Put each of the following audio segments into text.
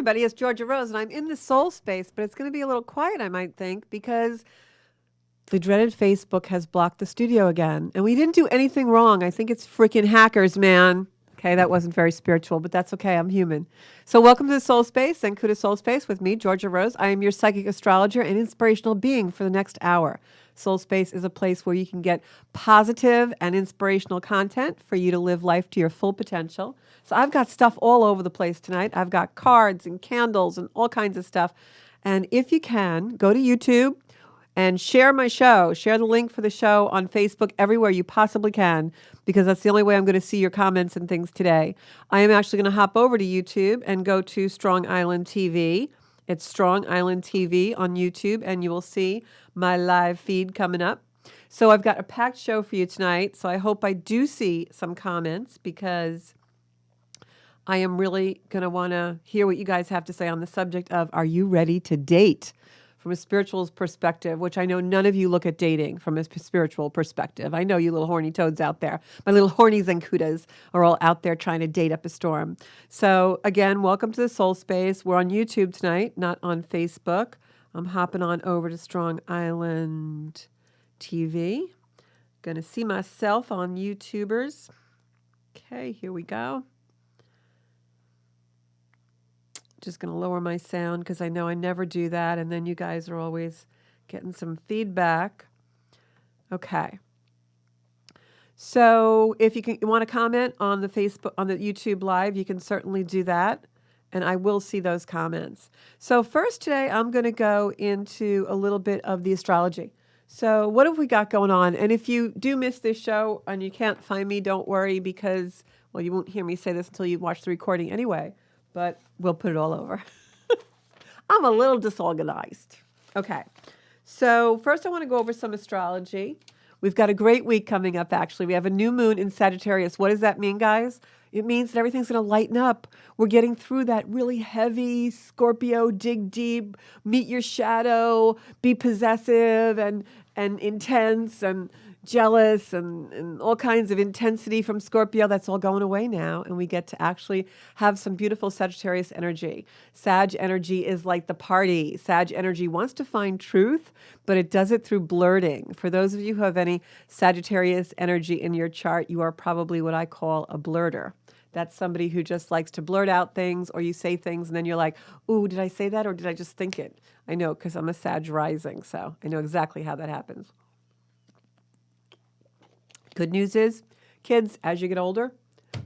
everybody. It's Georgia Rose, and I'm in the soul space, but it's going to be a little quiet, I might think, because the dreaded Facebook has blocked the studio again. And we didn't do anything wrong. I think it's freaking hackers, man. Okay, that wasn't very spiritual, but that's okay. I'm human. So, welcome to the Soul Space and Kuda Soul Space with me, Georgia Rose. I am your psychic astrologer and inspirational being for the next hour. Soul Space is a place where you can get positive and inspirational content for you to live life to your full potential. So, I've got stuff all over the place tonight. I've got cards and candles and all kinds of stuff. And if you can, go to YouTube and share my show. Share the link for the show on Facebook everywhere you possibly can, because that's the only way I'm going to see your comments and things today. I am actually going to hop over to YouTube and go to Strong Island TV. It's Strong Island TV on YouTube, and you will see my live feed coming up. So I've got a packed show for you tonight, so I hope I do see some comments, because I am really going to want to hear what you guys have to say on the subject of, are you ready to date? From a spiritual perspective, which I know none of you look at dating from a spiritual perspective. I know you little horny toads out there. My little hornies and kudas are all out there trying to date up a storm. So again, welcome to the Soul Space. We're on YouTube tonight, not on Facebook. I'm hopping on over to Strong Island TV. Going to see myself on YouTubers. Okay, here we go. Just going to lower my sound because I know I never do that, and then you guys are always getting some feedback. Okay. So if you want to comment on the Facebook, on the YouTube live, you can certainly do that, and I will see those comments. So first today, I'm going to go into a little bit of the astrology. So what have we got going on? And if you do miss this show and you can't find me, don't worry, because, well, you won't hear me say this until you watch the recording anyway. But we'll put it all over. I'm a little disorganized. Okay. So first I want to go over some astrology. We've got a great week coming up, actually. We have a new moon in Sagittarius. What does that mean, guys? It means that everything's going to lighten up. We're getting through that really heavy Scorpio, dig deep, meet your shadow, be possessive and intense and jealous and all kinds of intensity from Scorpio. That's all going away now, and we get to actually have some beautiful Sagittarius energy. Sag energy is like the party. Sag energy wants to find truth, but it does it through blurting. For those of you who have any Sagittarius energy in your chart, you are probably what I call a blurter. That's somebody who just likes to blurt out things, or you say things and then you're like, ooh, did I say that or did I just think it? I know, because I'm a Sag rising, so I know exactly how that happens. Good news is, kids, as you get older,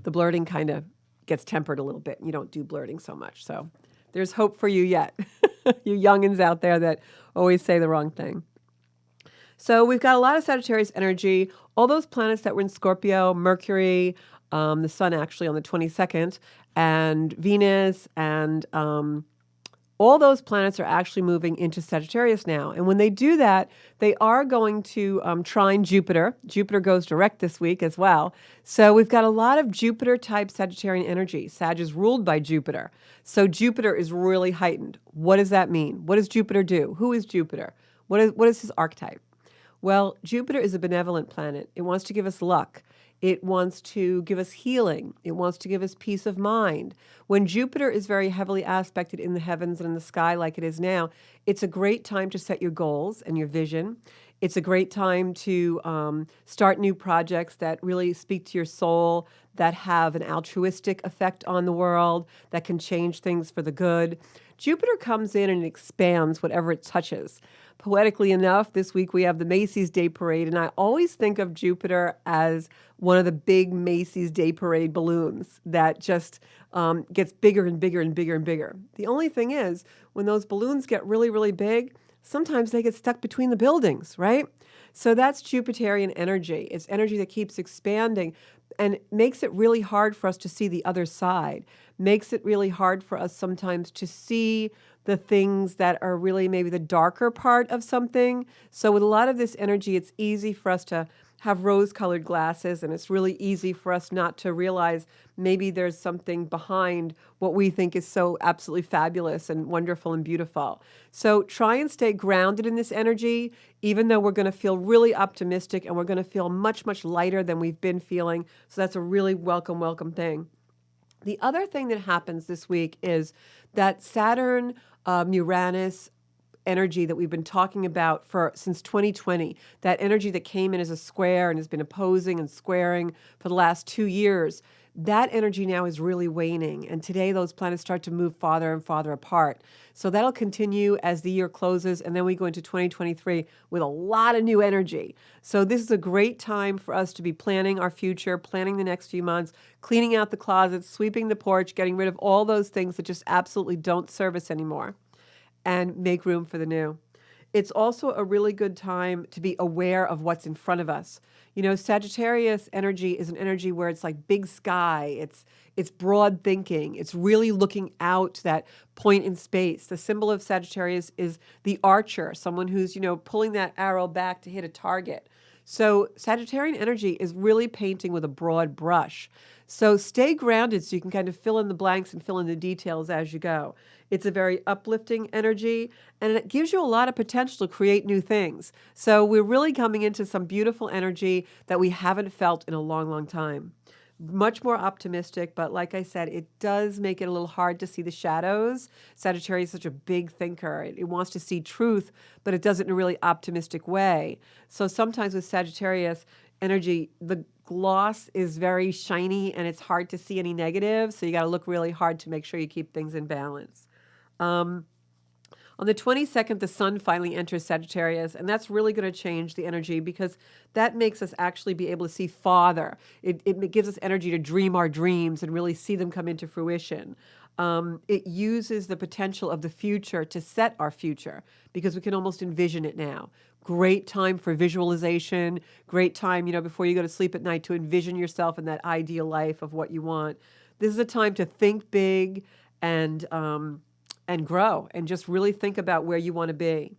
the blurting kind of gets tempered a little bit. You don't do blurting so much. So there's hope for you yet. You youngins out there that always say the wrong thing. So we've got a lot of Sagittarius energy. All those planets that were in Scorpio, Mercury, the sun actually on the 22nd, and Venus, and all those planets are actually moving into Sagittarius now. And when they do that, they are going to trine Jupiter. Jupiter goes direct this week as well. So we've got a lot of Jupiter-type Sagittarian energy. Sag is ruled by Jupiter. So Jupiter is really heightened. What does that mean? What does Jupiter do? Who is Jupiter? What is his archetype? Well, Jupiter is a benevolent planet. It wants to give us luck. It wants to give us healing. It wants to give us peace of mind. When Jupiter is very heavily aspected in the heavens and in the sky like it is now, it's a great time to set your goals and your vision. It's a great time to start new projects that really speak to your soul, that have an altruistic effect on the world, that can change things for the good. Jupiter comes in and expands whatever it touches. Poetically enough, this week we have the Macy's Day Parade, and I always think of Jupiter as one of the big Macy's Day Parade balloons that just gets bigger and bigger and bigger and bigger. The only thing is, when those balloons get really, really big, sometimes they get stuck between the buildings, right? So that's Jupiterian energy. It's energy that keeps expanding and makes it really hard for us to see the other side, makes it really hard for us sometimes to see the things that are really maybe the darker part of something. So with a lot of this energy, it's easy for us to have rose-colored glasses, and it's really easy for us not to realize maybe there's something behind what we think is so absolutely fabulous and wonderful and beautiful. So try and stay grounded in this energy, even though we're going to feel really optimistic and we're going to feel much, much lighter than we've been feeling. So that's a really welcome thing. The other thing that happens this week is that Saturn, Uranus energy that we've been talking about for since 2020, that energy that came in as a square and has been opposing and squaring for the last 2 years, that energy now is really waning. And today those planets start to move farther and farther apart. So that'll continue as the year closes, and then we go into 2023 with a lot of new energy. So this is a great time for us to be planning our future, planning the next few months, cleaning out the closets, sweeping the porch, getting rid of all those things that just absolutely don't serve us anymore, and make room for the new. It's also a really good time to be aware of what's in front of us. You know, Sagittarius energy is an energy where it's like big sky, it's broad thinking, it's really looking out to that point in space. The symbol of Sagittarius is the archer, someone who's, pulling that arrow back to hit a target. So Sagittarian energy is really painting with a broad brush. So stay grounded so you can kind of fill in the blanks and fill in the details as you go. It's a very uplifting energy, and it gives you a lot of potential to create new things. So we're really coming into some beautiful energy that we haven't felt in a long, long time. Much more optimistic, but like I said, it does make it a little hard to see the shadows. Sagittarius is such a big thinker. It wants to see truth, but it does it in a really optimistic way. So sometimes with Sagittarius energy, the gloss is very shiny and it's hard to see any negatives. So you got to look really hard to make sure you keep things in balance. On the 22nd, the sun finally enters Sagittarius, and that's really going to change the energy because that makes us actually be able to see farther. It gives us energy to dream our dreams and really see them come into fruition. It uses the potential of the future to set our future because we can almost envision it now. Great time for visualization, great time, before you go to sleep at night to envision yourself in that ideal life of what you want. This is a time to think big and grow and just really think about where you want to be.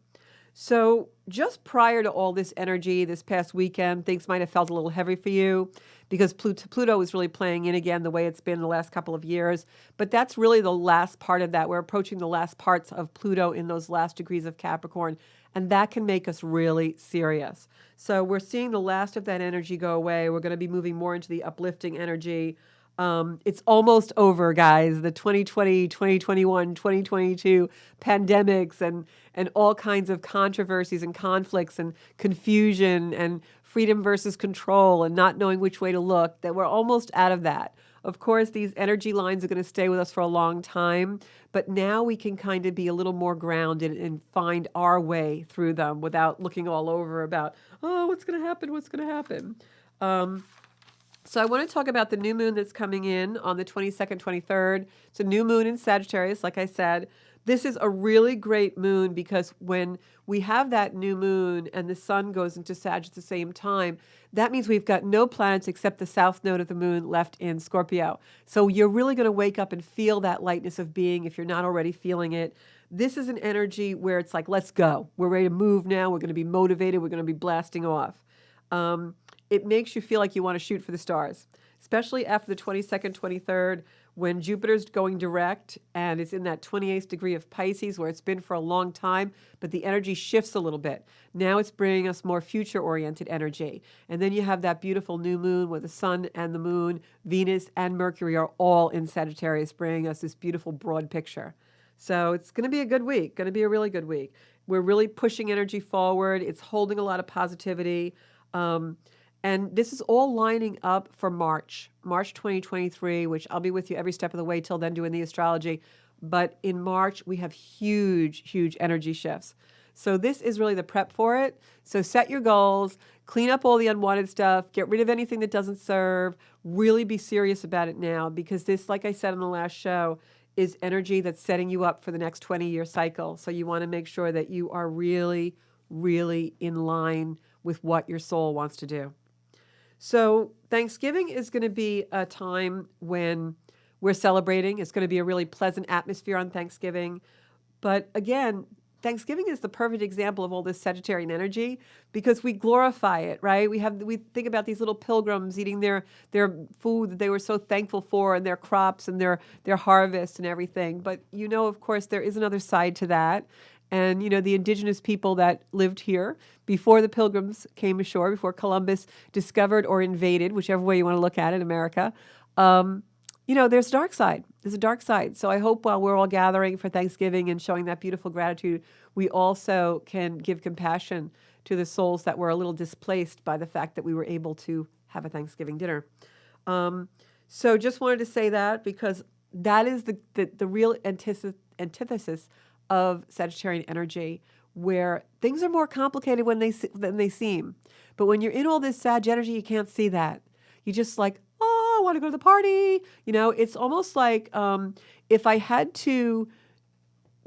So just prior to all this energy this past weekend, things might have felt a little heavy for you because Pluto is really playing in again the way it's been the last couple of years. But that's really the last part of that. We're approaching the last parts of Pluto in those last degrees of Capricorn, and that can make us really serious. So we're seeing the last of that energy go away. We're going to be moving more into the uplifting energy. It's almost over, guys. The 2020, 2021, 2022 pandemics and all kinds of controversies and conflicts and confusion and freedom versus control and not knowing which way to look, that we're almost out of that. Of course, these energy lines are going to stay with us for a long time, but now we can kind of be a little more grounded and find our way through them without looking all over about, oh, what's going to happen? What's going to happen? So I want to talk about the new moon that's coming in on the 22nd, 23rd. It's a new moon in Sagittarius, like I said. This is a really great moon because when we have that new moon and the sun goes into Sag at the same time, that means we've got no planets except the south node of the moon left in Scorpio. So you're really going to wake up and feel that lightness of being if you're not already feeling it. This is an energy where it's like, let's go. We're ready to move now. We're going to be motivated. We're going to be blasting off. It makes you feel like you want to shoot for the stars, especially after the 22nd, 23rd, when Jupiter's going direct and it's in that 28th degree of Pisces where it's been for a long time, but the energy shifts a little bit. Now it's bringing us more future-oriented energy. And then you have that beautiful new moon where the sun and the moon, Venus and Mercury are all in Sagittarius, bringing us this beautiful broad picture. So it's going to be a good week, going to be a really good week. We're really pushing energy forward. It's holding a lot of positivity. And this is all lining up for March 2023, which I'll be with you every step of the way till then doing the astrology. But in March, we have huge, huge energy shifts. So this is really the prep for it. So set your goals, clean up all the unwanted stuff, get rid of anything that doesn't serve, really be serious about it now because this, like I said in the last show, is energy that's setting you up for the next 20-year cycle. So you want to make sure that you are really, really in line with what your soul wants to do. So Thanksgiving is going to be a time when we're celebrating. It's going to be a really pleasant atmosphere on Thanksgiving. But again, Thanksgiving is the perfect example of all this Sagittarian energy because we glorify it, right? We think about these little pilgrims eating their food that they were so thankful for and their crops and their harvest and everything. But of course, there is another side to that. And, the indigenous people that lived here before the pilgrims came ashore, before Columbus discovered or invaded, whichever way you want to look at it, America, there's dark side. There's a dark side. So I hope while we're all gathering for Thanksgiving and showing that beautiful gratitude, we also can give compassion to the souls that were a little displaced by the fact that we were able to have a Thanksgiving dinner. So just wanted to say that because that is the real antithesis of Sagittarian energy, where things are more complicated than they seem. But when you're in all this Sag energy, you can't see that. You just like, oh, I want to go to the party. It's almost like if I had to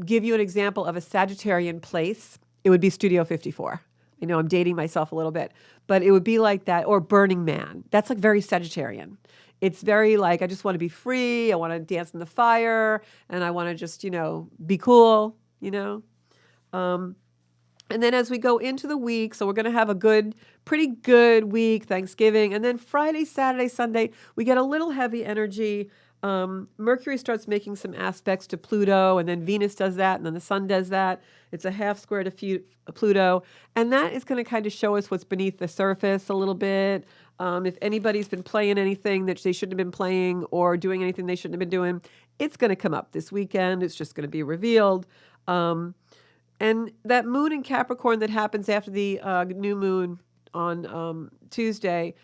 give you an example of a Sagittarian place, it would be Studio 54. I know I'm dating myself a little bit, but it would be like that. Or Burning Man. That's like very Sagittarian. It's very like, I just want to be free. I want to dance in the fire and I want to just, be cool, And then as we go into the week, so we're going to have a pretty good week, Thanksgiving. And then Friday, Saturday, Sunday, we get a little heavy energy. Mercury starts making some aspects to Pluto, and then Venus does that, and then the Sun does that. It's a half square to Pluto. And that is going to kind of show us what's beneath the surface a little bit. If anybody's been playing anything that they shouldn't have been playing or doing anything they shouldn't have been doing, it's going to come up this weekend. It's just going to be revealed. And that moon in Capricorn that happens after the new moon on Tuesday,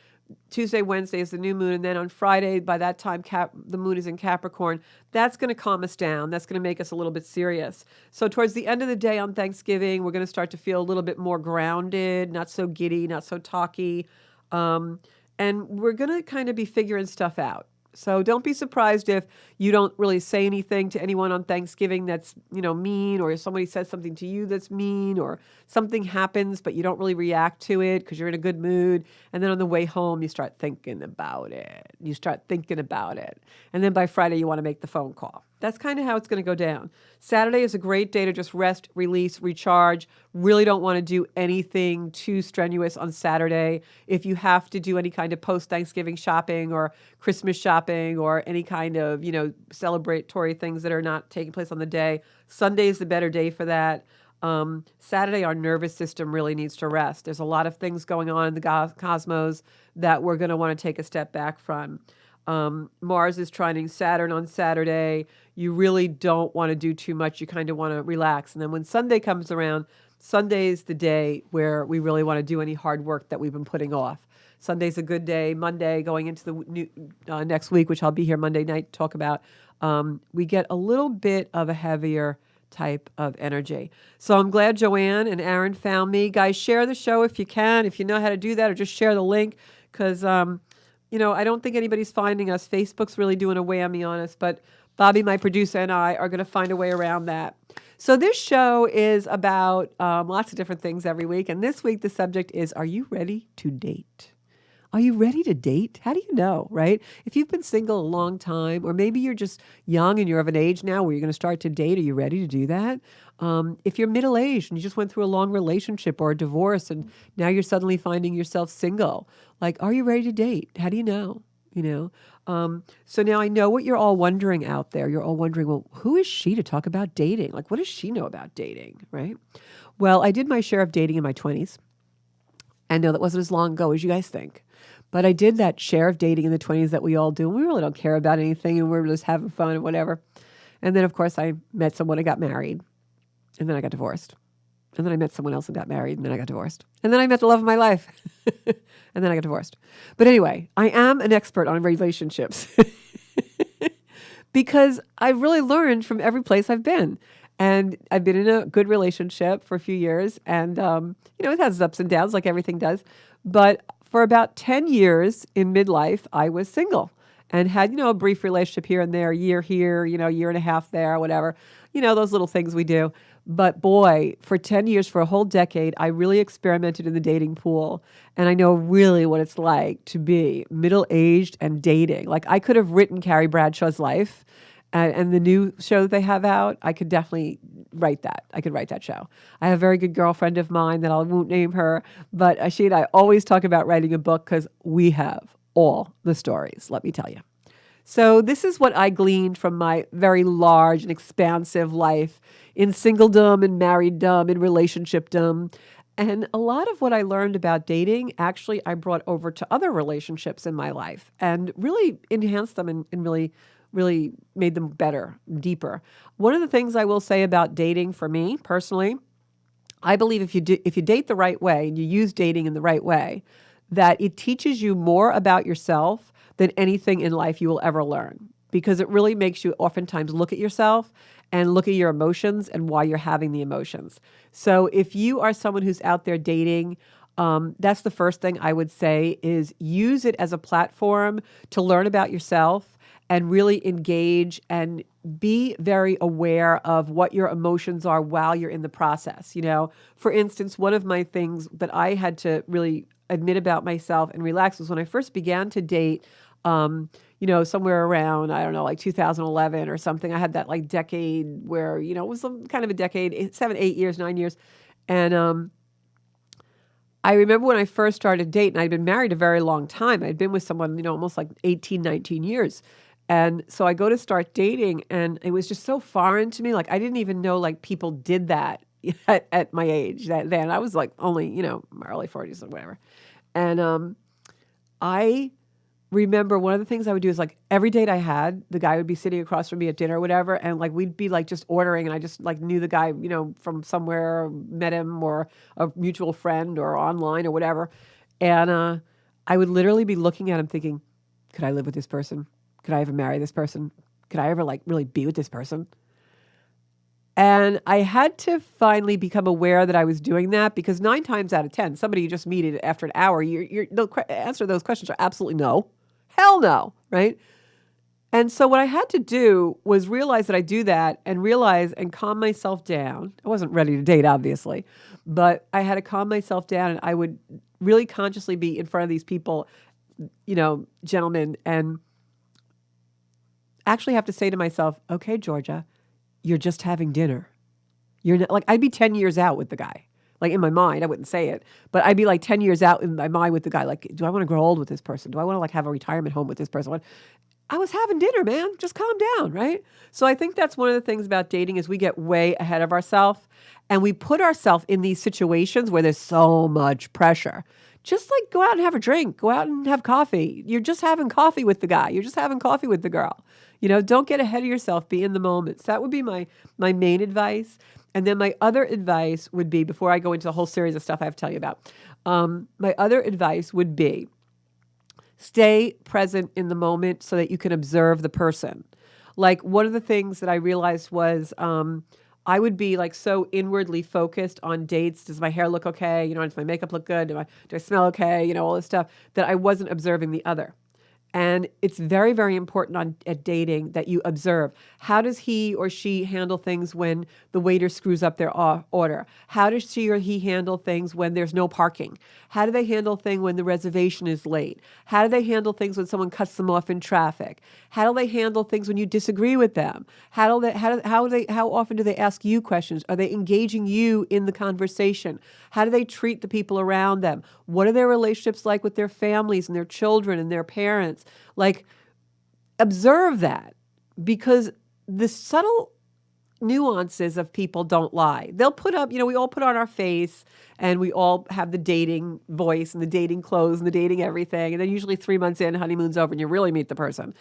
Wednesday is the new moon, and then on Friday, by that time, the moon is in Capricorn. That's going to calm us down. That's going to make us a little bit serious. So towards the end of the day on Thanksgiving, we're going to start to feel a little bit more grounded, not so giddy, not so talky, and we're going to kind of be figuring stuff out. So don't be surprised if you don't really say anything to anyone on Thanksgiving that's, mean, or if somebody says something to you that's mean, or something happens but you don't really react to it because you're in a good mood. And then on the way home, you start thinking about it. And then by Friday, you want to make the phone call. That's kind of how it's going to go down. Saturday is a great day to just rest, release, recharge. Really don't want to do anything too strenuous on Saturday. If you have to do any kind of post-Thanksgiving shopping or Christmas shopping or any kind of, celebratory things that are not taking place on the day, Sunday is the better day for that. Saturday, our nervous system really needs to rest. There's a lot of things going on in the cosmos that we're going to want to take a step back from. Mars is trining Saturn on Saturday. You really don't want to do too much. You kind of want to relax. And then when Sunday comes around, Sunday is the day where we really want to do any hard work that we've been putting off. Sunday's a good day. Monday, going into the next week, which I'll be here Monday night to talk about, we get a little bit of a heavier type of energy. So I'm glad Joanne and Aaron found me. Guys, share the show if you can, if you know how to do that, or just share the link because, I don't think anybody's finding us. Facebook's really doing a whammy on us, but Bobby, my producer, and I are going to find a way around that. So this show is about lots of different things every week. And this week, the subject is, are you ready to date? Are you ready to date? How do you know, right? If you've been single a long time, or maybe you're just young and you're of an age now where you're going to start to date, are you ready to do that? If you're middle-aged and you just went through a long relationship or a divorce and now you're suddenly finding yourself single, like, are you ready to date? How do you know? So now I know what you're all wondering out there. You're all wondering, well, who is she to talk about dating? Like, what does she know about dating, right? Well, I did my share of dating in my 20s. And no, that wasn't as long ago as you guys think. But I did that share of dating in the 20s that we all do. And we really don't care about anything. And we're just having fun and whatever. And then, of course, I met someone and got married. And then I got divorced. And then I met someone else and got married. And then I got divorced. And then I met the love of my life. And then I got divorced. But anyway, I am an expert on relationships. Because I've really learned from every place I've been. And I've been in a good relationship for a few years. And, it has its ups and downs like everything does. But for about 10 years in midlife, I was single and had, a brief relationship here and there, a year here, year and a half there, whatever, those little things we do. But boy, for 10 years, for a whole decade, I really experimented in the dating pool. And I know really what it's like to be middle-aged and dating. Like, I could have written Carrie Bradshaw's life and the new show that they have out. I could definitely write that. I could write that show. I have a very good girlfriend of mine that I won't name her, but she and I always talk about writing a book because we have all the stories, let me tell you. So this is what I gleaned from my very large and expansive life in singledom and marrieddom and relationshipdom. And a lot of what I learned about dating, actually, I brought over to other relationships in my life and really enhanced them and really, really made them better, deeper. One of the things I will say about dating for me personally, I believe if you date the right way and you use dating in the right way, that it teaches you more about yourself than anything in life you will ever learn, because it really makes you oftentimes look at yourself and look at your emotions and why you're having the emotions. So if you are someone who's out there dating, that's the first thing I would say is use it as a platform to learn about yourself and really engage and be very aware of what your emotions are while you're in the process. For instance, one of my things that I had to really admit about myself and relax was when I first began to date, somewhere around, I don't know, like 2011 or something. I had that like decade where, it was some kind of a decade, 7, 8 years, 9 years. And I remember when I first started dating, I'd been married a very long time. I'd been with someone, almost like 18, 19 years. And so I go to start dating, and it was just so foreign to me. Like, I didn't even know, like, people did that at my age. Then I was like only, my early 40s or whatever. And I remember one of the things I would do is, like, every date I had, the guy would be sitting across from me at dinner or whatever, and like we'd be like just ordering, and I just like knew the guy, from somewhere, met him or a mutual friend or online or whatever. And I would literally be looking at him thinking, could I live with this person? Could I ever marry this person? Could I ever like really be with this person? And I had to finally become aware that I was doing that, because 9 times out of 10, somebody you just meet after an hour, the answer to those questions are absolutely no. Hell no, right? And so what I had to do was realize that I do that and realize and calm myself down. I wasn't ready to date, obviously, but I had to calm myself down, and I would really consciously be in front of these people, gentlemen, and actually have to say to myself, okay, Georgia, you're just having dinner. You're not, like, I'd be 10 years out with the guy. Like, in my mind, I wouldn't say it, but I'd be like 10 years out in my mind with the guy. Like, do I want to grow old with this person? Do I want to like have a retirement home with this person? I was having dinner, man. Just calm down, right? So I think that's one of the things about dating is we get way ahead of ourselves, and we put ourselves in these situations where there's so much pressure. Just like go out and have a drink, go out and have coffee. You're just having coffee with the guy. You're just having coffee with the girl. Don't get ahead of yourself. Be in the moment. So that would be my main advice. And then my other advice would be, before I go into the whole series of stuff I have to tell you about, my other advice would be stay present in the moment so that you can observe the person. Like, one of the things that I realized was I would be like so inwardly focused on dates. Does my hair look okay? Does my makeup look good? Do I smell okay? All this stuff, that I wasn't observing the other. And it's very, very important at dating that you observe. How does he or she handle things when the waiter screws up their order? How does she or he handle things when there's no parking? How do they handle things when the reservation is late? How do they handle things when someone cuts them off in traffic? How do they handle things when you disagree with them? How often do they ask you questions? Are they engaging you in the conversation? How do they treat the people around them? What are their relationships like with their families and their children and their parents? Like, observe that, because the subtle nuances of people don't lie. They'll put up, we all put on our face, and we all have the dating voice and the dating clothes and the dating everything. And then usually 3 months in, honeymoon's over and you really meet the person.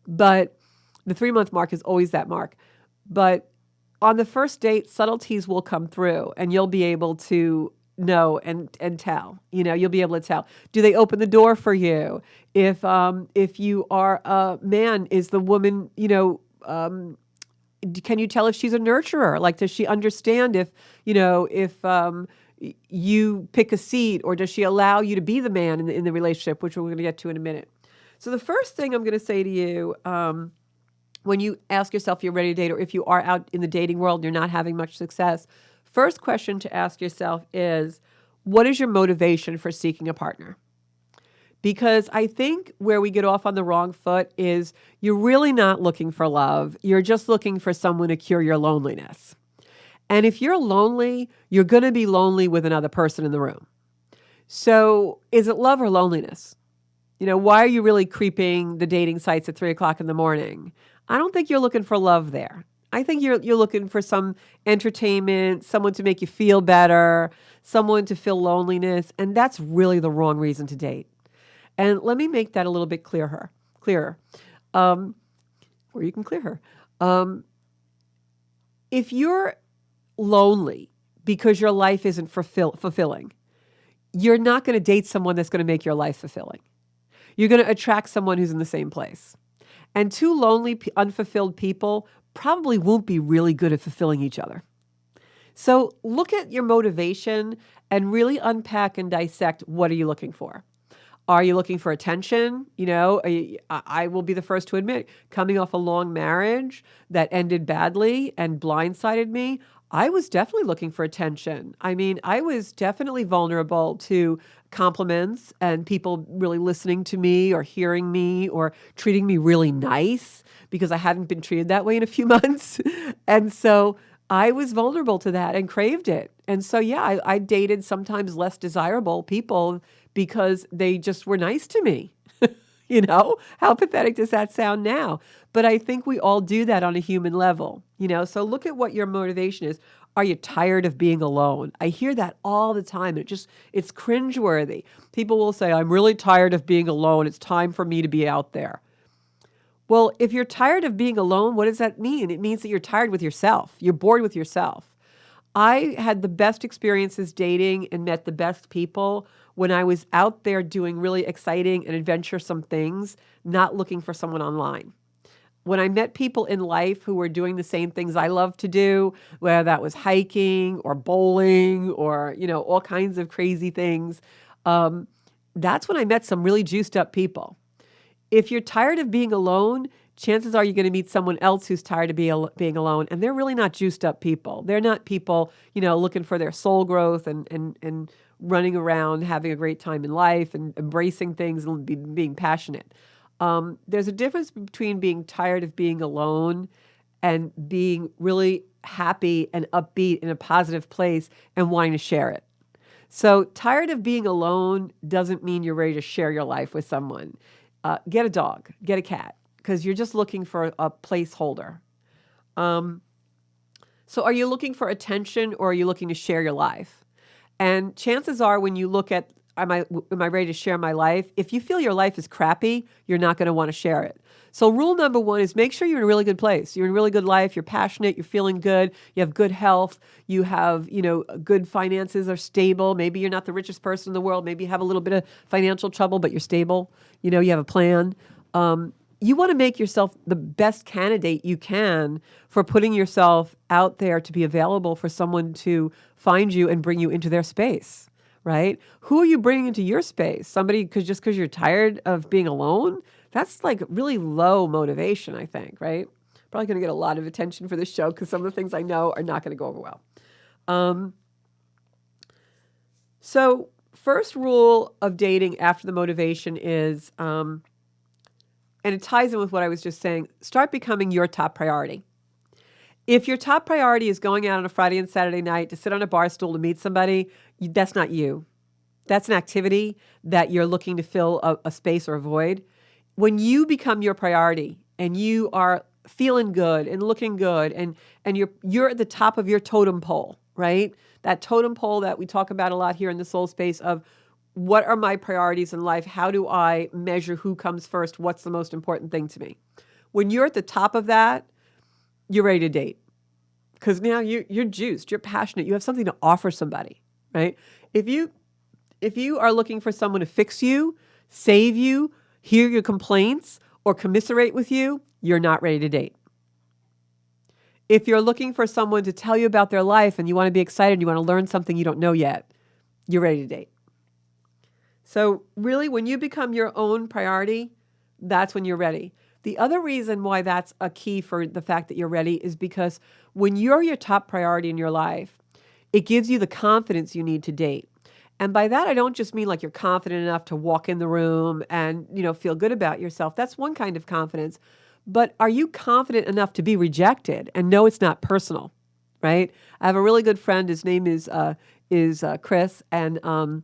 But the 3-month mark is always that mark. But on the first date, subtleties will come through, and you'll be able to know and tell. You'll be able to tell. Do they open the door for you? If you are a man, is the woman, can you tell if she's a nurturer? Like, does she understand if you pick a seat, or does she allow you to be the man in the relationship, which we're going to get to in a minute? So the first thing I'm going to say to you, when you ask yourself if you're ready to date, or if you are out in the dating world and you're not having much success, first question to ask yourself is, what is your motivation for seeking a partner? Because I think where we get off on the wrong foot is you're really not looking for love. You're just looking for someone to cure your loneliness. And if you're lonely, you're going to be lonely with another person in the room. So is it love or loneliness? Why are you really creeping the dating sites at 3 o'clock in the morning? I don't think you're looking for love there. I think you're looking for some entertainment, someone to make you feel better, someone to fill loneliness, and that's really the wrong reason to date. And let me make that a little bit clearer, um, or you can clear her. Um, if you're lonely because your life isn't fulfilling, you're not going to date someone that's going to make your life fulfilling. You're going to attract someone who's in the same place. And two lonely, unfulfilled people probably won't be really good at fulfilling each other. So look at your motivation and really unpack and dissect, what are you looking for? Are you looking for attention? I will be the first to admit, coming off a long marriage that ended badly and blindsided me, I was definitely looking for attention. I mean, I was definitely vulnerable to compliments and people really listening to me or hearing me or treating me really nice because I hadn't been treated that way in a few months. And so I was vulnerable to that and craved it. And so, yeah, I dated sometimes less desirable people because they just were nice to me. How pathetic does that sound now? But I think we all do that on a human level, so look at what your motivation is. Are you tired of being alone? I hear that all the time. It's cringeworthy. People will say, I'm really tired of being alone. It's time for me to be out there. Well, if you're tired of being alone, what does that mean? It means that you're tired with yourself. You're bored with yourself. I had the best experiences dating and met the best people when I was out there doing really exciting and adventuresome things, not looking for someone online. When I met people in life who were doing the same things I love to do, whether that was hiking or bowling or, all kinds of crazy things, that's when I met some really juiced up people. If you're tired of being alone, chances are you're going to meet someone else who's tired of being alone, and they're really not juiced up people. They're not people, looking for their soul growth and running around having a great time in life and embracing things and being passionate. There's a difference between being tired of being alone and being really happy and upbeat in a positive place and wanting to share it. So tired of being alone doesn't mean you're ready to share your life with someone. Get a dog, get a cat, because you're just looking for a placeholder. So are you looking for attention or are you looking to share your life? And chances are when you look at, am I ready to share my life? If you feel your life is crappy, you're not going to want to share it. So rule number one is make sure you're in a really good place. You're in a really good life. You're passionate. You're feeling good. You have good health. You have, good finances are stable. Maybe you're not the richest person in the world. Maybe you have a little bit of financial trouble, but you're stable. You have a plan. You want to make yourself the best candidate you can for putting yourself out there to be available for someone to find you and bring you into their space, right? Who are you bringing into your space? Somebody just because you're tired of being alone? That's like really low motivation, I think, right? Probably going to get a lot of attention for this show because some of the things I know are not going to go over well. So first rule of dating after the motivation is, and it ties in with what I was just saying, start becoming your top priority. If your top priority is going out on a Friday and Saturday night to sit on a bar stool to meet somebody, that's not you. That's an activity that you're looking to fill a space or a void. When you become your priority and you are feeling good and looking good and you're at the top of your totem pole, right? That totem pole that we talk about a lot here in the soul space of what are my priorities in life? How do I measure who comes first? What's the most important thing to me? When you're at the top of that, you're ready to date. Because now you're juiced, you're passionate, you have something to offer somebody, right? If you are looking for someone to fix you, save you, hear your complaints, or commiserate with you, you're not ready to date. If you're looking for someone to tell you about their life and you want to be excited, you want to learn something you don't know yet, you're ready to date. So really, when you become your own priority, that's when you're ready. The other reason why that's a key for the fact that you're ready is because when you're your top priority in your life, it gives you the confidence you need to date. And by that, I don't just mean like you're confident enough to walk in the room and, feel good about yourself. That's one kind of confidence. But are you confident enough to be rejected and know it's not personal, right? I have a really good friend. His name is Chris, and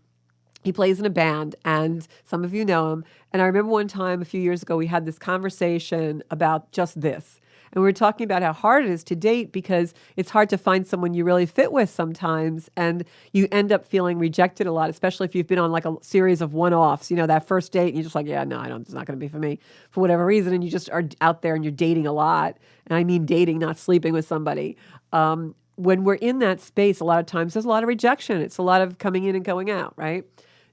he plays in a band, and some of you know him. And I remember one time a few years ago, we had this conversation about just this. And we were talking about how hard it is to date because it's hard to find someone you really fit with sometimes. And you end up feeling rejected a lot, especially if you've been on like a series of one-offs, that first date and you're just like, yeah, no, it's not going to be for me for whatever reason. And you just are out there and you're dating a lot. And I mean dating, not sleeping with somebody. When we're in that space, a lot of times there's a lot of rejection. It's a lot of coming in and going out, right?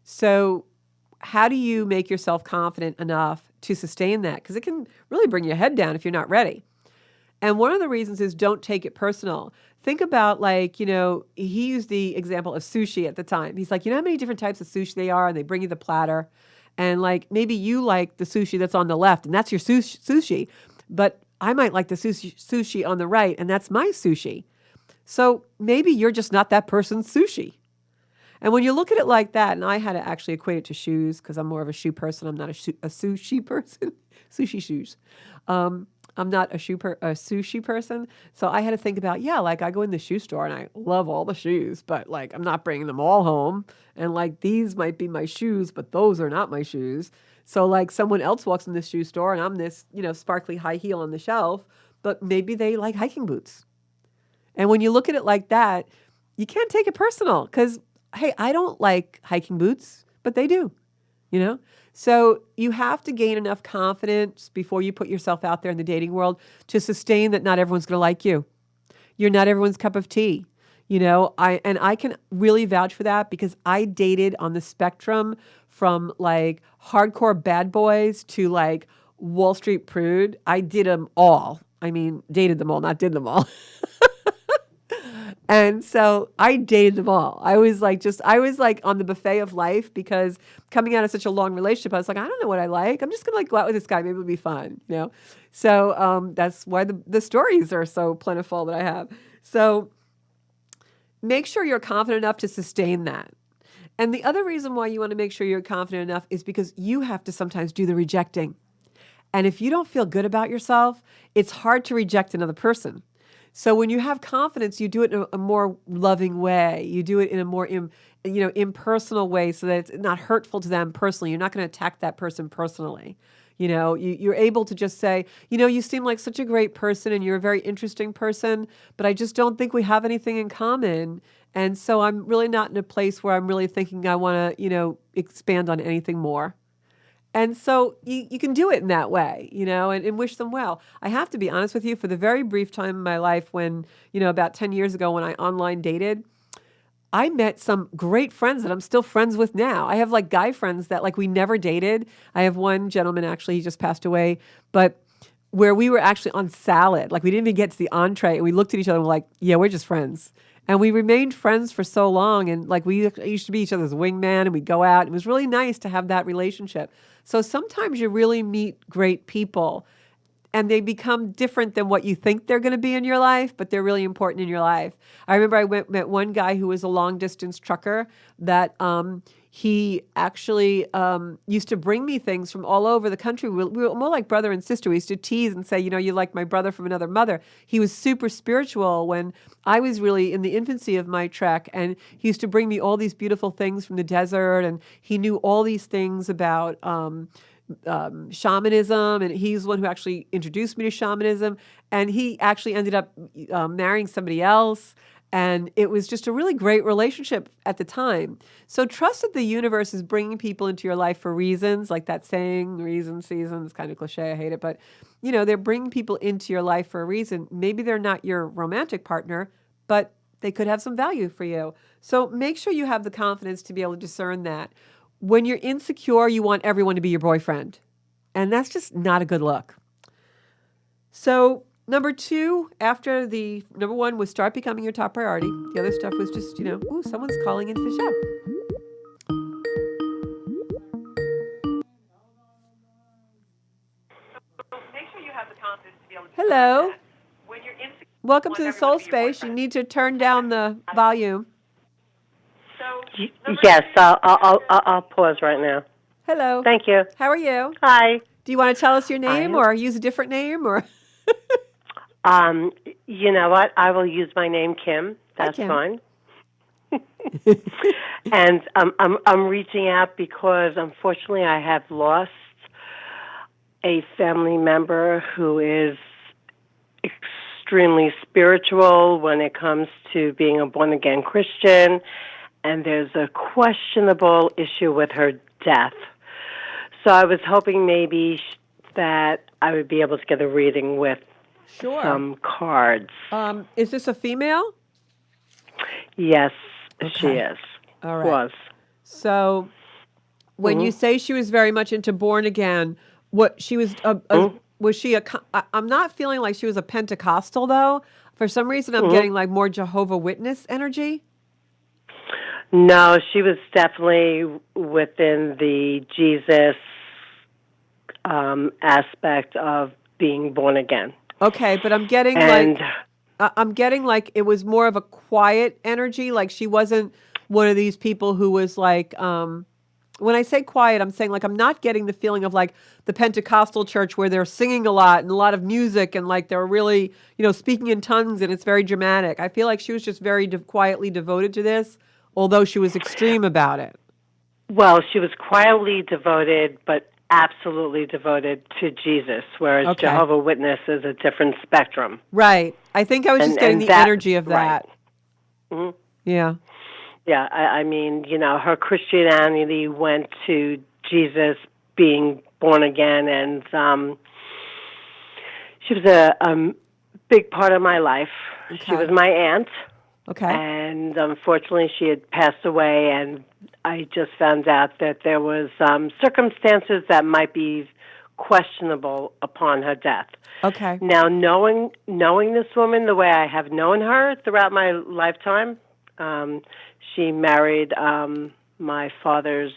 So how do you make yourself confident enough to sustain that? Because it can really bring your head down if you're not ready. And one of the reasons is don't take it personal. Think about he used the example of sushi at the time. He's like, you know how many different types of sushi they are, and they bring you the platter. And like maybe you like the sushi that's on the left, and that's your sushi. But I might like the sushi on the right, and that's my sushi. So maybe you're just not that person's sushi. And when you look at it like that, and I had to actually equate it to shoes because I'm more of a shoe person. I'm not a sushi person. Sushi shoes. I'm not a sushi person. So I had to think about, like I go in the shoe store and I love all the shoes, but like I'm not bringing them all home. And like these might be my shoes, but those are not my shoes. So like someone else walks in this shoe store and I'm this, sparkly high heel on the shelf, but maybe they like hiking boots. And when you look at it like that, you can't take it personal because, hey, I don't like hiking boots, but they do, So you have to gain enough confidence before you put yourself out there in the dating world to sustain that not everyone's going to like you. You're not everyone's cup of tea. I can really vouch for that because I dated on the spectrum from like hardcore bad boys to like Wall Street prude. I did them all. I mean, dated them all, not did them all. And so I dated them all. I was like on the buffet of life because coming out of such a long relationship, I was like, I don't know what I like. I'm just going to like go out with this guy. Maybe it'll be fun, So that's why the stories are so plentiful that I have. So make sure you're confident enough to sustain that. And the other reason why you want to make sure you're confident enough is because you have to sometimes do the rejecting. And if you don't feel good about yourself, it's hard to reject another person. So when you have confidence, you do it in a more loving way. You do it in a more impersonal way so that it's not hurtful to them personally. You're not going to attack that person personally. You're able to just say, you seem like such a great person and you're a very interesting person, but I just don't think we have anything in common. And so I'm really not in a place where I'm really thinking I want to, expand on anything more. And so you can do it in that way, and wish them well. I have to be honest with you, for the very brief time in my life when, about 10 years ago when I online dated, I met some great friends that I'm still friends with now. I have like guy friends that like we never dated. I have one gentleman, actually, he just passed away, but where we were actually on salad. Like we didn't even get to the entree and we looked at each other and we're like, yeah, we're just friends. And we remained friends for so long. And like we used to be each other's wingman and we'd go out. It was really nice to have that relationship. So sometimes you really meet great people and they become different than what you think they're going to be in your life, but they're really important in your life. I remember I met one guy who was a long distance trucker that he actually used to bring me things from all over the country. We were more like brother and sister. We used to tease and say, you're like my brother from another mother. He was super spiritual when I was really in the infancy of my trek. And he used to bring me all these beautiful things from the desert. And he knew all these things about shamanism. And he's the one who actually introduced me to shamanism. And he actually ended up marrying somebody else. And it was just a really great relationship at the time. So trust that the universe is bringing people into your life for reasons, like that saying, reasons, seasons, kind of cliche, I hate it. But, they're bringing people into your life for a reason. Maybe they're not your romantic partner, but they could have some value for you. So make sure you have the confidence to be able to discern that. When you're insecure, you want everyone to be your boyfriend. And that's just not a good look. So number two, after the number one was start becoming your top priority. The other stuff was just, ooh, someone's calling into the show. Make sure you have the confidence to be able to. Hello. When you're insecure, welcome to the Soul Space. You need to turn down the volume. Yes, I'll pause right now. Hello. Thank you. How are you? Hi. Do you want to tell us your name or use a different name or? You know what? I will use my name, Kim. That's fine. And I'm reaching out because unfortunately I have lost a family member who is extremely spiritual when it comes to being a born-again Christian, and there's a questionable issue with her death. So I was hoping maybe that I would be able to get a reading with Sure. some cards. Is this a female? Yes, she Okay. is. All right. Was. So when you say she was very much into born again, what she was was she a? I'm not feeling like she was a Pentecostal though. For some reason, I'm getting like more Jehovah Witness energy. No, she was definitely within the Jesus aspect of being born again. Okay, but I'm getting And I'm getting like it was more of a quiet energy. Like she wasn't one of these people who was like, when I say quiet, I'm saying like I'm not getting the feeling of like the Pentecostal church where they're singing a lot and a lot of music and like they're really, speaking in tongues and it's very dramatic. I feel like she was just very quietly devoted to this, although she was extreme about it. well, she was quietly devoted, but absolutely devoted to Jesus, whereas Okay. Jehovah Witness is a different spectrum. Right. I think I was just getting And the that- energy of that. Right. Yeah. Yeah, I mean, her Christianity went to Jesus being born again, and she was a big part of my life. She Okay. was my aunt, Okay. and unfortunately, she had passed away, and I just found out that there was circumstances that might be questionable upon her death. Okay. Now, knowing this woman the way I have known her throughout my lifetime, she married my father's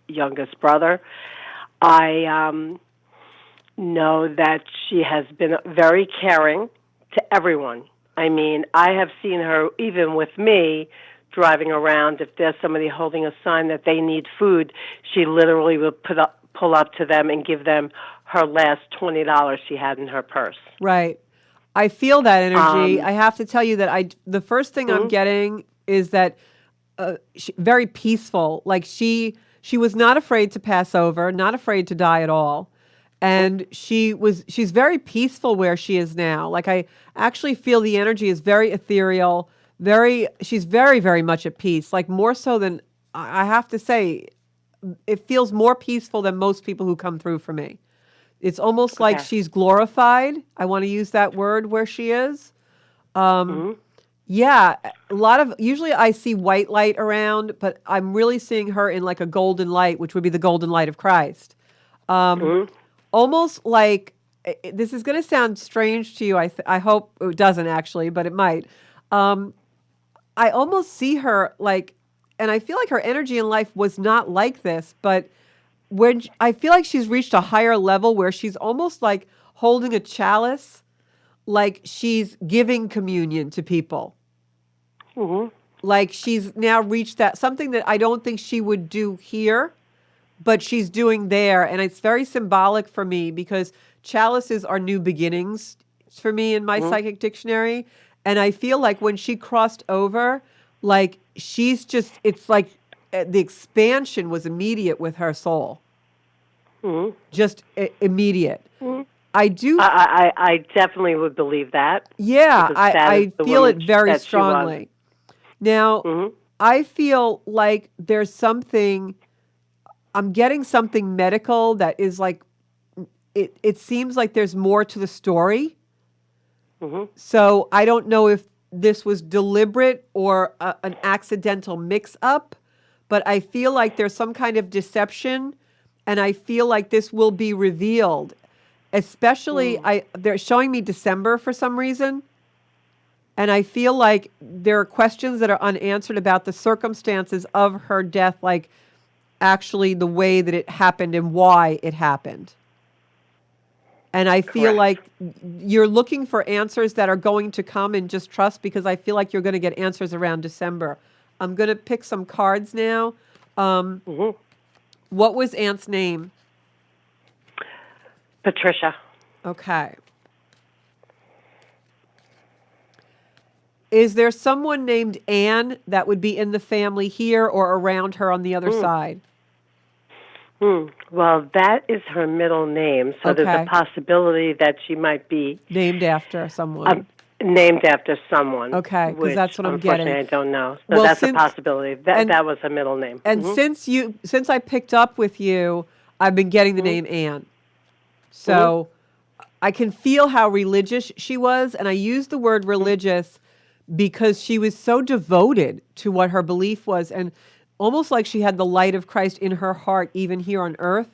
youngest brother. I know that she has been very caring to everyone. I mean, I have seen her, even with me, driving around. If there's somebody holding a sign that they need food, she literally will pull up to them and give them her last $20 she had in her purse. Right. I feel that energy. I have to tell you that the first thing I'm getting is that very peaceful. Like she was not afraid to pass over, not afraid to die at all. And she's very peaceful where she is now. Like I actually feel the energy is very ethereal, she's very, very much at peace. Like more so than, I have to say, it feels more peaceful than most people who come through for me. It's almost like Okay. she's glorified. I want to use that word where she is. Yeah, a lot of, usually I see white light around, but I'm really seeing her in like a golden light, which would be the golden light of Christ. Almost like, this is going to sound strange to you. I hope it doesn't actually, but it might. I almost see her like, and I feel like her energy in life was not like this, but when I feel like she's reached a higher level where she's almost like holding a chalice, like she's giving communion to people. Like she's now reached that, something that I don't think she would do here, but she's doing there. And it's very symbolic for me because chalices are new beginnings for me in my psychic dictionary. And I feel like when she crossed over, like she's just, it's like the expansion was immediate with her soul. Just immediate. I do. I definitely would believe that. Yeah, because that I is the feel it woman very that she was. strongly. Now, I feel like there's something, I'm getting something medical that is like, it seems like there's more to the story. So I don't know if this was deliberate or an accidental mix-up, but I feel like there's some kind of deception, and I feel like this will be revealed. Especially, they're showing me December for some reason, and I feel like there are questions that are unanswered about the circumstances of her death, like actually the way that it happened and why it happened. And I feel like you're looking for answers that are going to come, and just trust, because I feel like you're going to get answers around December. I'm going to pick some cards now. What was Aunt's name? Patricia. Okay. Is there someone named Anne that would be in the family here or around her on the other side? Well, that is her middle name, so there's Okay. a possibility that she might be Named after someone. named after someone. Okay, 'cause which, that's what I'm unfortunately, getting. I don't know. So Well, that's a since possibility. That and that was a middle name. and since I picked up with you, I've been getting the name Anne. So I can feel how religious she was, and I use the word religious because she was so devoted to what her belief was, and almost like she had the light of Christ in her heart, even here on earth.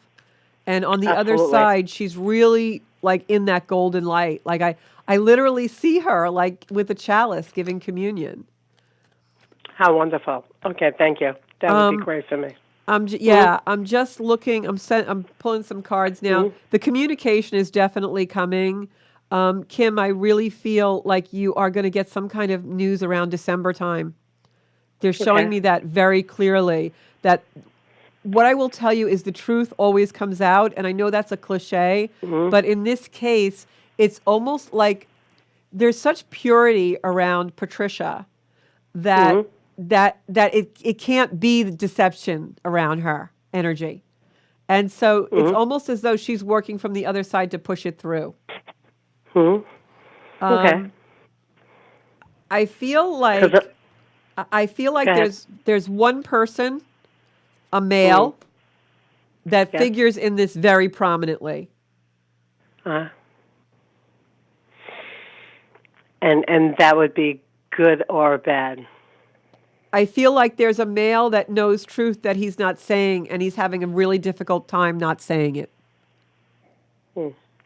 And on the other Absolutely. side, she's really like in that golden light. Like I literally see her like with a chalice giving communion. How wonderful. Okay, thank you. That would be great for me. I'm just looking. I'm pulling some cards now. The communication is definitely coming. Kim, I really feel like you are going to get some kind of news around December time. They're showing Okay. me that very clearly. That what I will tell you is the truth always comes out, and I know that's a cliche, but in this case, it's almost like there's such purity around Patricia that it can't be the deception around her energy. And so it's almost as though she's working from the other side to push it through. Okay. I feel 'Cause, like I feel like go ahead. there's one person, a male, that Yes. figures in this very prominently. And that would be good or bad. I feel like there's a male that knows truth that he's not saying, and he's having a really difficult time not saying it.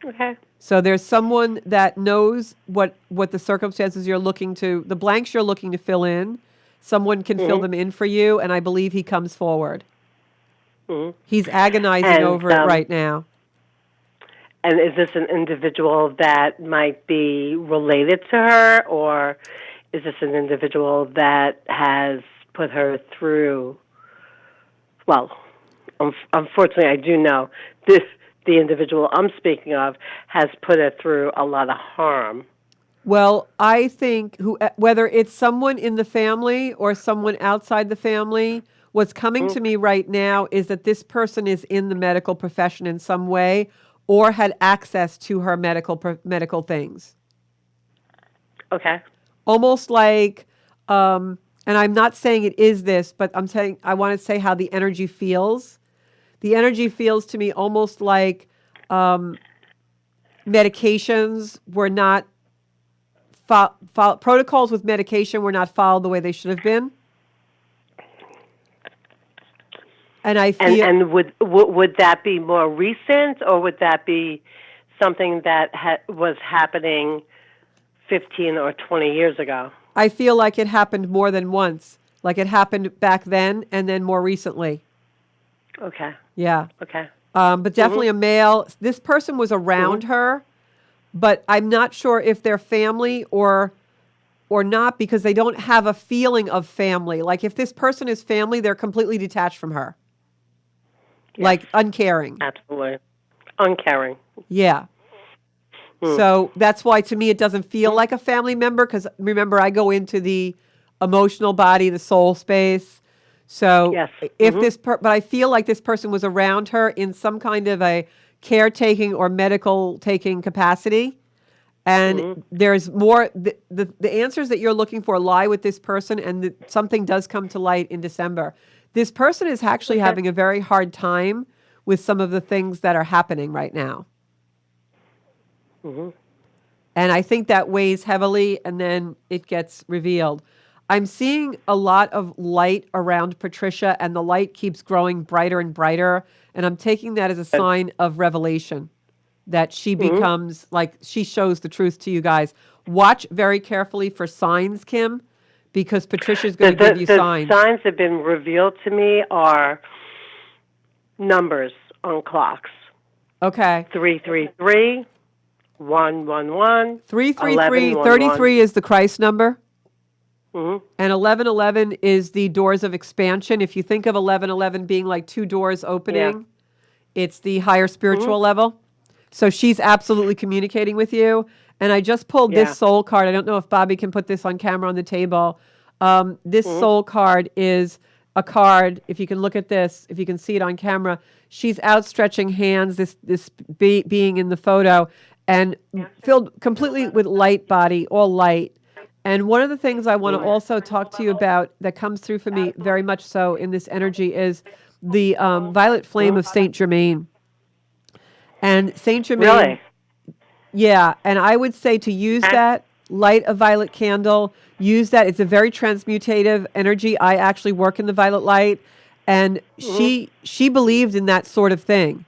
Okay. So there's someone that knows what the circumstances you're looking to, the blanks you're looking to fill in. Someone can fill them in for you, and I believe he comes forward. He's agonizing And, over it right now. And is this an individual that might be related to her, or is this an individual that has put her through? Well, unfortunately, I do know the individual I'm speaking of has put her through a lot of harm. Well, I think whether it's someone in the family or someone outside the family, what's coming to me right now is that this person is in the medical profession in some way or had access to her medical things. Okay. Almost like, and I'm not saying it is this, but I'm saying I want to say how the energy feels. The energy feels to me almost like medications were not protocols with medication were not followed the way they should have been. And I feel And would that be more recent, or would that be something that was happening 15 or 20 years ago? I feel like it happened more than once. Like it happened back then and then more recently. Okay. Yeah. Okay. But definitely a male. This person was around her, but I'm not sure if they're family or not, because they don't have a feeling of family. Like if this person is family, they're completely detached from her. Yes. Like uncaring. Absolutely. Uncaring. Yeah. So that's why to me it doesn't feel like a family member, because remember, I go into the emotional body, the soul space. So Yes. if but I feel like this person was around her in some kind of a caretaking or medical taking capacity. And there's more, the answers that you're looking for lie with this person, and something does come to light in December. This person is actually having a very hard time with some of the things that are happening right now. And I think that weighs heavily, and then it gets revealed. I'm seeing a lot of light around Patricia, and the light keeps growing brighter and brighter. And I'm taking that as a sign of revelation, that she becomes like she shows the truth to you guys. Watch very carefully for signs, Kim, because Patricia's going to give you signs. The signs that have been revealed to me are numbers on clocks. Okay. 333, 111, 333, 33 is the Christ number. And 1111 is the doors of expansion. If you think of 1111 being like two doors opening, it's the higher spiritual level. So she's absolutely communicating with you. And I just pulled this soul card. I don't know if Bobby can put this on camera on the table. This soul card is a card. If you can look at this, if you can see it on camera, she's outstretching hands, this being in the photo. and filled completely with light body, all light. And one of the things I want to also talk to you about that comes through for me very much so in this energy is the violet flame of Saint Germain. And Saint Germain, Really? yeah, and I would say to use that, light a violet candle, use that. It's a very transmutative energy. I actually work in the violet light, and she believed in that sort of thing.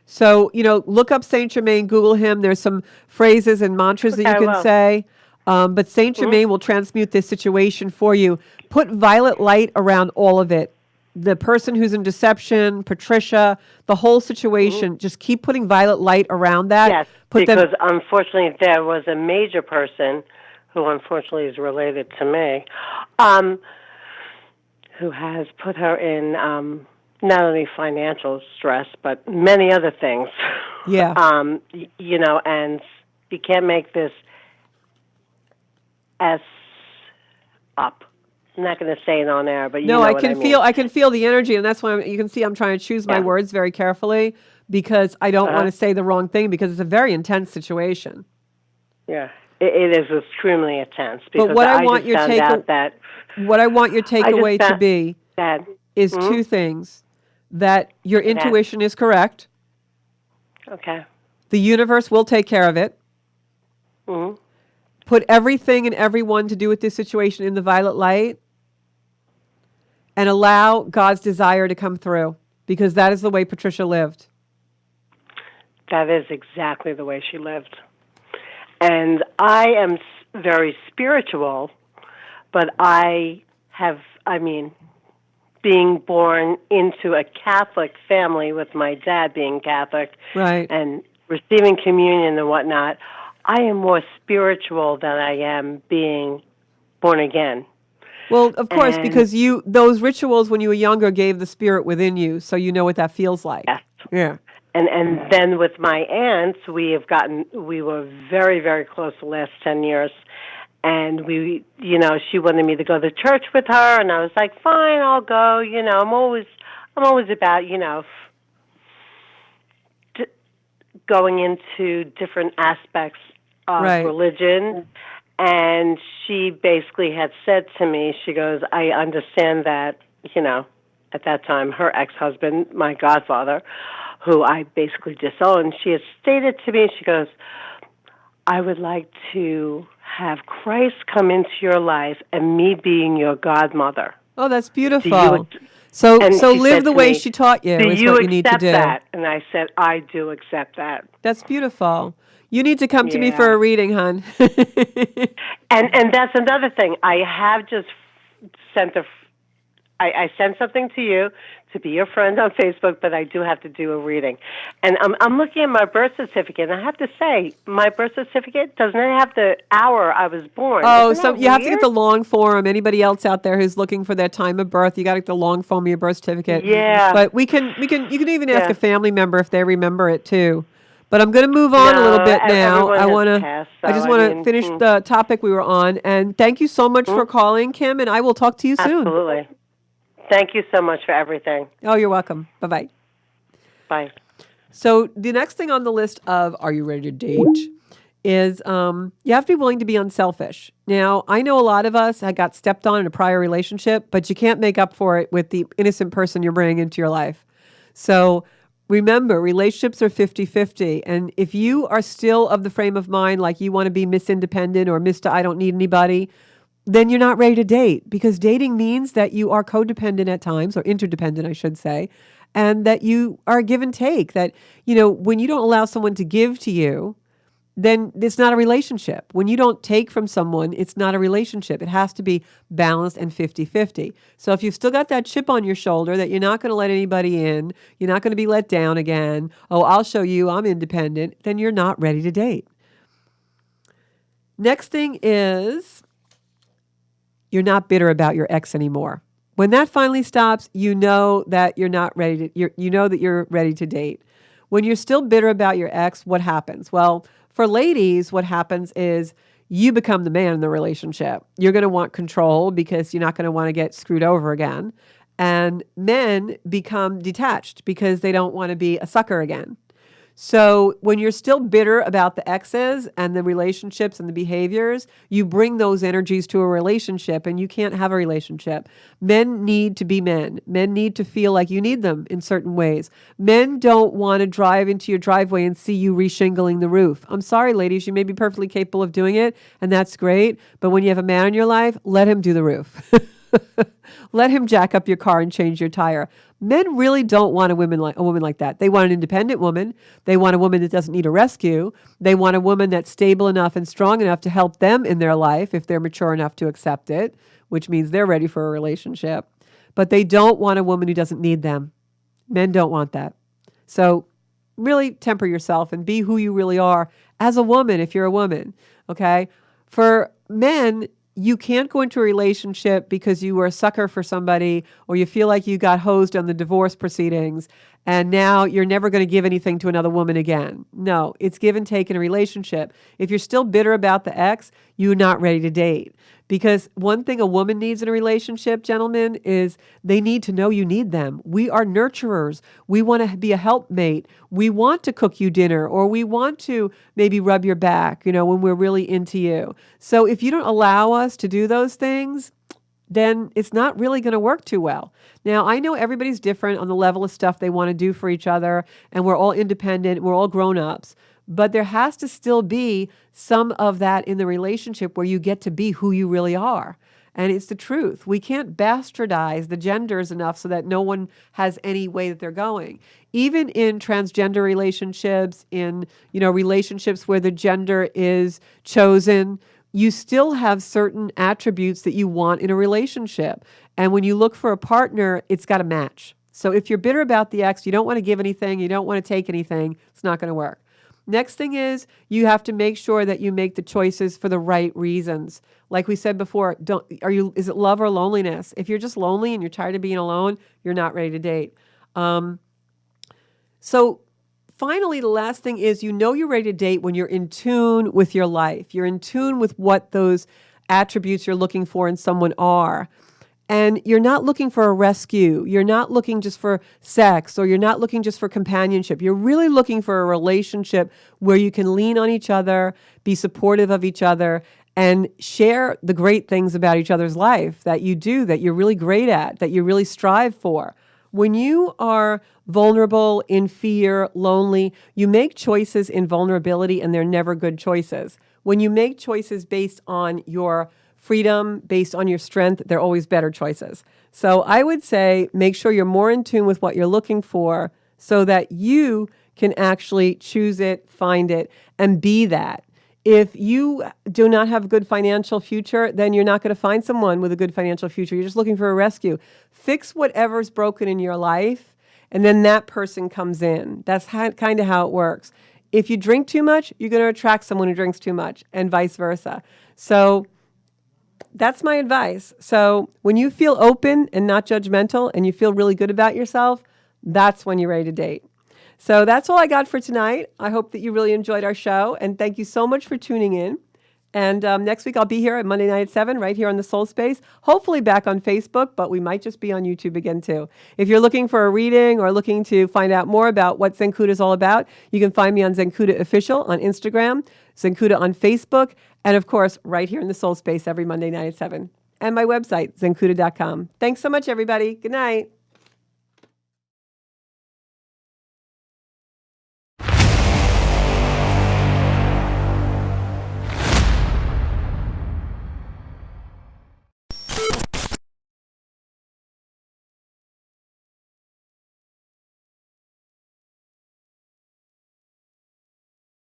So, look up Saint Germain, Google him. There's some phrases and mantras that you Okay, can well. say. But Saint Germain will transmute this situation for you. Put violet light around all of it. The person who's in deception, Patricia, the whole situation. Just keep putting violet light around that. Yes, Put them. because unfortunately there was a major person who unfortunately is related to me, who has put her in not only financial stress but many other things. Yeah. And you can't make this S up. I'm not going to say it on air, but No, know I what can I mean. feel I can feel the energy, and that's why you can see I'm trying to choose my Yeah. words very carefully because I don't want to say the wrong thing because it's a very intense situation. Yeah, it is extremely intense because what I I want just your found take- out that What I want your takeaway to found- be that is two things: that your intuition is correct, okay. the universe will take care of it. Mm-hmm. Put everything and everyone to do with this situation in the violet light and allow God's desire to come through because that is the way Patricia lived. That is exactly the way she lived. And I am very spiritual, but being born into a Catholic family with my dad being Catholic Right. and receiving communion and whatnot, I am more spiritual than I am being born again. Well, of course, And- because those rituals when you were younger gave the spirit within you, so you know what that feels like. Yes. Yeah. And then with my aunts, we were very, very close the last 10 years. And she wanted me to go to church with her, and I was like, fine, I'll go. I'm always about, going into different aspects of Right. religion. And she basically had said to me, she goes, I understand that, at that time, her ex-husband, my godfather, who I basically disowned, she had stated to me, she goes, I would like to have Christ come into your life and me being your godmother. Oh, that's beautiful. And So she live said the to way me, she taught you do is you what you need to accept do. that? And I said, I do accept that. That's beautiful. You need to come to me Yeah. for a reading, hon. And that's another thing. I have just sent I sent something to you to be your friend on Facebook, but I do have to do a reading. And I'm looking at my birth certificate, and I have to say, my birth certificate doesn't have the hour I was born. Oh, Isn't so that you have to get weird? the long form. Anybody else out there who's looking for their time of birth, you got to get the long form of your birth certificate. Yeah. But you can even ask Yeah. a family member if they remember it too. But I'm going to move on a little No, bit now. everyone has passed, I just so, want I to mean, finish the topic we were on. And thank you so much for calling, Kim. And I will talk to you soon. Absolutely. Thank you so much for everything. Oh, you're welcome. Bye bye. Bye. So the next thing on the list of Are You Ready to Date is you have to be willing to be unselfish. Now, I know a lot of us had got stepped on in a prior relationship, but you can't make up for it with the innocent person you're bringing into your life. So remember, relationships are 50-50. And if you are still of the frame of mind like you want to be Miss Independent or Mr. I don't need anybody, then you're not ready to date because dating means that you are codependent at times or interdependent, I should say, and that you are give and take. That, when you don't allow someone to give to you, then it's not a relationship. When you don't take from someone, it's not a relationship. It has to be balanced and 50-50. So if you've still got that chip on your shoulder that you're not going to let anybody in, you're not going to be let down again, oh, I'll show you I'm independent, then you're not ready to date. Next thing is you're not bitter about your ex anymore. When that finally stops, you know that you're not ready to, you know that you're ready to date. When you're still bitter about your ex, what happens? Well, for ladies, what happens is you become the man in the relationship. You're going to want control because you're not going to want to get screwed over again. And men become detached because they don't want to be a sucker again. So when you're still bitter about the exes and the relationships and the behaviors, you bring those energies to a relationship, and you can't have a relationship. Men need to be men. Men need to feel like you need them in certain ways. Men don't want to drive into your driveway and see you reshingling the roof. I'm sorry, ladies, you may be perfectly capable of doing it, and that's great. But when you have a man in your life, let him do the roof. Let him jack up your car and change your tire. Men really don't want a woman like that. They want an independent woman. They want a woman that doesn't need a rescue. They want a woman that's stable enough and strong enough to help them in their life if they're mature enough to accept it, which means they're ready for a relationship. But they don't want a woman who doesn't need them. Men don't want that. So really temper yourself and be who you really are as a woman if you're a woman, okay? For men, you can't go into a relationship because you were a sucker for somebody or you feel like you got hosed on the divorce proceedings and now you're never going to give anything to another woman again. No, it's give and take in a relationship. If you're still bitter about the ex, you're not ready to date. Because one thing a woman needs in a relationship, gentlemen, is they need to know you need them. We are nurturers. We want to be a helpmate. We want to cook you dinner, or we want to maybe rub your back, when we're really into you. So if you don't allow us to do those things, then it's not really going to work too well. Now, I know everybody's different on the level of stuff they want to do for each other, and we're all independent, we're all grown-ups. But there has to still be some of that in the relationship where you get to be who you really are. And it's the truth. We can't bastardize the genders enough so that no one has any way that they're going. Even in transgender relationships, in relationships where the gender is chosen, you still have certain attributes that you want in a relationship. And when you look for a partner, it's got to match. So if you're bitter about the ex, you don't want to give anything, you don't want to take anything, it's not going to work. Next thing is you have to make sure that you make the choices for the right reasons. Like we said before, is it love or loneliness? If you're just lonely and you're tired of being alone, you're not ready to date. So finally, the last thing is you're ready to date when you're in tune with your life. You're in tune with what those attributes you're looking for in someone are. And you're not looking for a rescue. You're not looking just for sex, or you're not looking just for companionship. You're really looking for a relationship where you can lean on each other, be supportive of each other, and share the great things about each other's life that you do, that you're really great at, that you really strive for. When you are vulnerable, in fear, lonely, you make choices in vulnerability, and they're never good choices. When you make choices based on your freedom, based on your strength, they're always better choices. So I would say make sure you're more in tune with what you're looking for so that you can actually choose it, find it, and be that. If you do not have a good financial future, then you're not going to find someone with a good financial future. You're just looking for a rescue. Fix whatever's broken in your life, and then that person comes in. That's kind of how it works. If you drink too much, you're going to attract someone who drinks too much, and vice versa. So that's my advice. So when you feel open and not judgmental and you feel really good about yourself, that's when you're ready to date. So that's all I got for tonight. I hope that you really enjoyed our show, and thank you so much for tuning in. And next week I'll be here at Monday night at 7, right here on the Soul Space, hopefully back on Facebook, but we might just be on YouTube again too. If you're looking for a reading or looking to find out more about what Zencuda is all about, you can find me on Zencuda Official on Instagram, Zencuda on Facebook, and of course, right here in the Soul Space every Monday night at 7. And my website, zencuda.com. Thanks so much, everybody. Good night.